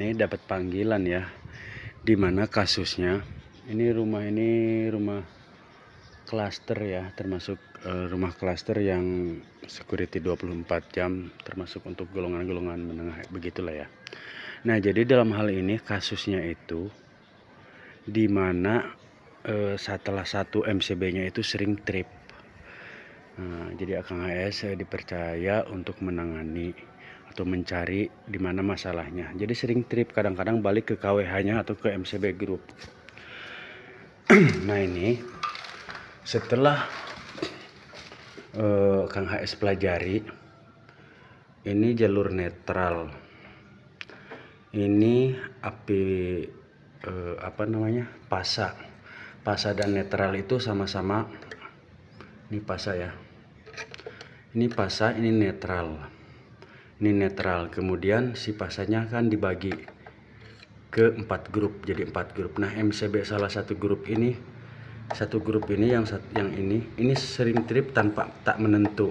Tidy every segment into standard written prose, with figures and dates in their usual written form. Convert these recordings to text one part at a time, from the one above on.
ini dapat panggilan ya, di mana kasusnya ini rumah klaster ya, termasuk rumah klaster yang security 24 jam, termasuk untuk golongan-golongan menengah begitulah ya. Nah, jadi dalam hal ini kasusnya itu di mana setelah satu MCB-nya itu sering trip. Nah, jadi Akang HS dipercaya untuk menangani atau mencari di mana masalahnya. Jadi sering trip, kadang-kadang balik ke KWH-nya atau ke MCB Group. Nah, ini setelah Kang HS pelajari, ini jalur netral. Ini pasa dan netral itu sama-sama. Ini pasa ya. Ini pasa, ini netral. Ini netral. Kemudian si pasanya kan dibagi ke 4 grup, jadi 4 grup. Nah, MCB salah satu grup ini, yang ini sering trip tanpa tak menentu.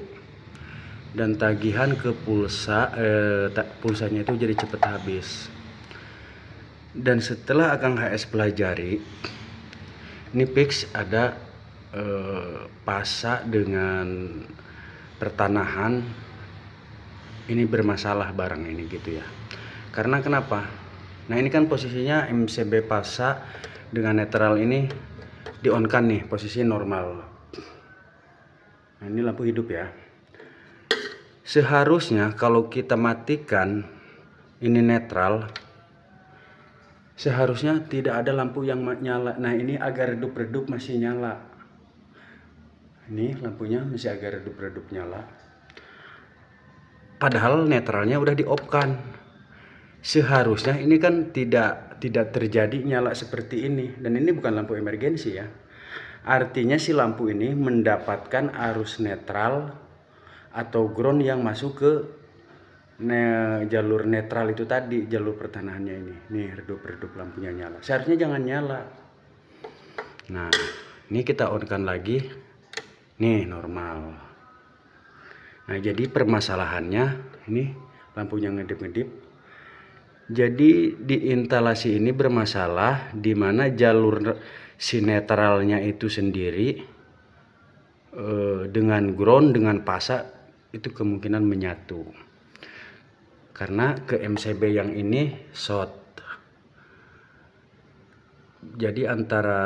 Dan tagihan ke pulsanya itu jadi cepat habis. Dan setelah Akang HS pelajari, ini fix ada pasa dengan pertanahan ini bermasalah barang ini gitu ya. Karena kenapa? Nah, ini kan posisinya MCB pasa dengan netral ini di on kan nih, posisi normal. Nah, ini lampu hidup ya. Seharusnya kalau kita matikan ini netral, seharusnya tidak ada lampu yang nyala. Nah, ini agak redup-redup masih nyala. Ini lampunya masih agak redup-redup nyala. Padahal netralnya udah di off kan. Seharusnya ini kan tidak terjadi nyala seperti ini. Dan ini bukan lampu emergensi ya. Artinya si lampu ini mendapatkan arus netral atau ground yang masuk ke jalur netral itu tadi, jalur pertanahannya ini. Nih, redup-redup lampunya nyala. Seharusnya jangan nyala. Nah, ini kita on kan lagi. Nih, normal. Nah, jadi permasalahannya ini lampunya ngedip-ngedip. Jadi di instalasi ini bermasalah di mana jalur si netralnya itu sendiri dengan ground dengan pasa itu kemungkinan menyatu. Karena ke MCB yang ini short. Jadi antara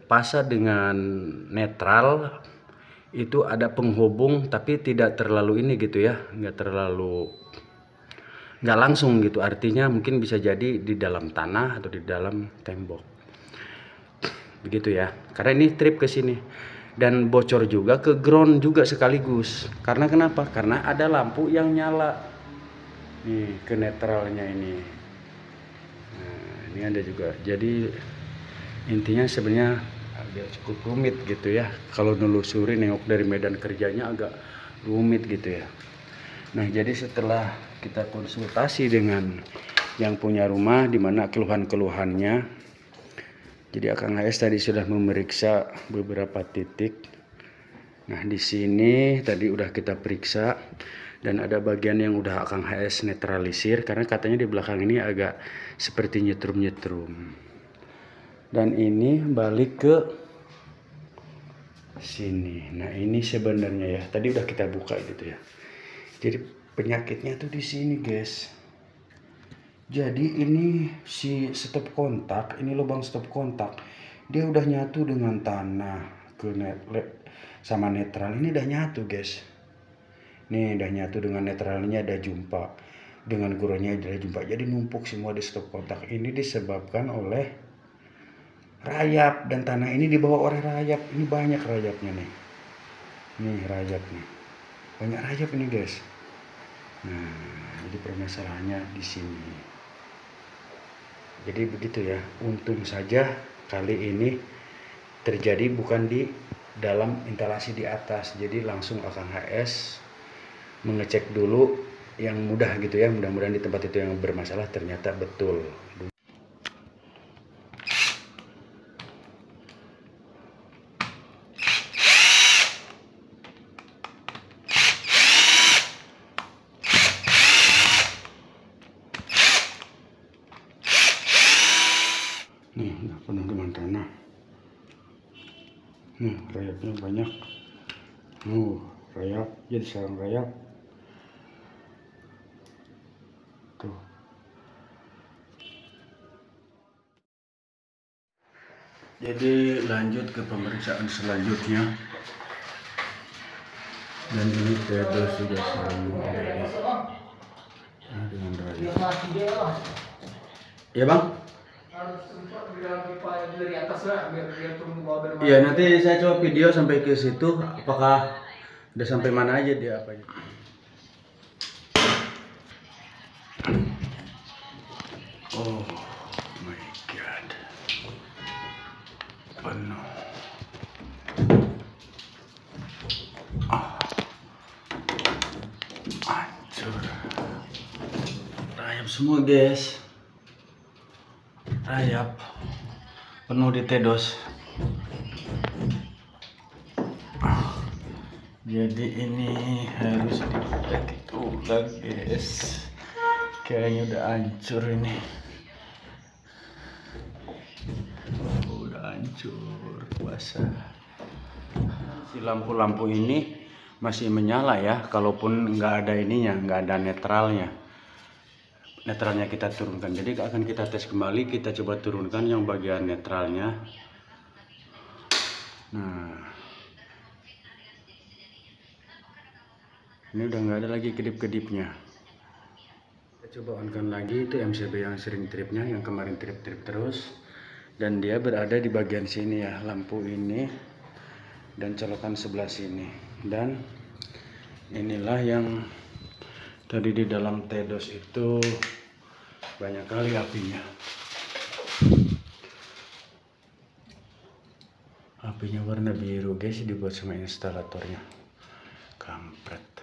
pasa dengan netral itu ada penghubung, tapi tidak terlalu ini gitu ya, nggak langsung gitu. Artinya mungkin bisa jadi di dalam tanah atau di dalam tembok begitu ya, karena ini trip ke sini dan bocor juga ke ground juga sekaligus. Karena kenapa? Karena ada lampu yang nyala nih ke netralnya ini. Nah, ini ada juga. Jadi intinya sebenarnya agak cukup rumit gitu ya, kalau nelusuri nengok dari medan kerjanya agak rumit gitu ya. Nah, jadi setelah kita konsultasi dengan yang punya rumah di mana keluhan-keluhannya, jadi Akang HS tadi sudah memeriksa beberapa titik. Nah, di sini tadi udah kita periksa dan ada bagian yang udah Akang HS netralisir karena katanya di belakang ini agak seperti nyetrum-nyetrum. Dan ini balik ke sini. Nah, ini sebenarnya ya, tadi udah kita buka gitu ya. Jadi penyakitnya tuh di sini, guys. Jadi ini si stop kontak, ini lubang stop kontak, dia udah nyatu dengan tanah sama netral. Ini udah nyatu, guys. Nih udah nyatu dengan netralnya, ada jumpa dengan groundnya ada jumpa. Jadi numpuk semua di stop kontak. Ini disebabkan oleh rayap, dan tanah ini dibawa oleh rayap. Ini banyak rayapnya nih. Nih rayap nih. Banyak rayap ini, guys. Nah, jadi permasalahannya di sini. Jadi begitu ya. Untung saja kali ini terjadi bukan di dalam instalasi di atas. Jadi langsung Akang HS mengecek dulu yang mudah gitu ya. Mudah-mudahan di tempat itu yang bermasalah ternyata betul. Nih udah penuh dengan tanah. Nih rayapnya banyak. Rayap jadi sarang rayap tuh. Jadi lanjut ke pemeriksaan selanjutnya. Dan ini tedos sudah selalu dengan rayap. Ya bang? Iya nanti saya coba video sampai ke situ. Apakah udah sampai mana aja dia apa aja? Oh my god, penuh. Hancur. Rayap semua guys. Rayap penuh di tedos. Jadi ini harus dipakai ulang guys. Kayaknya udah hancur ini. Udah hancur basah. Si lampu-lampu ini masih menyala ya, kalaupun nggak ada ininya, nggak ada netralnya. Netralnya kita turunkan, jadi akan kita tes kembali, kita coba turunkan yang bagian netralnya. Nah ini udah nggak ada lagi kedip-kedipnya. Kita coba on-kan lagi, itu MCB yang sering tripnya, yang kemarin trip-trip terus. Dan dia berada di bagian sini ya, lampu ini dan colokan sebelah sini. Dan inilah yang tadi di dalam tedos itu banyak kali apinya. Apinya warna biru guys, dibuat sama instalatornya. Kampret.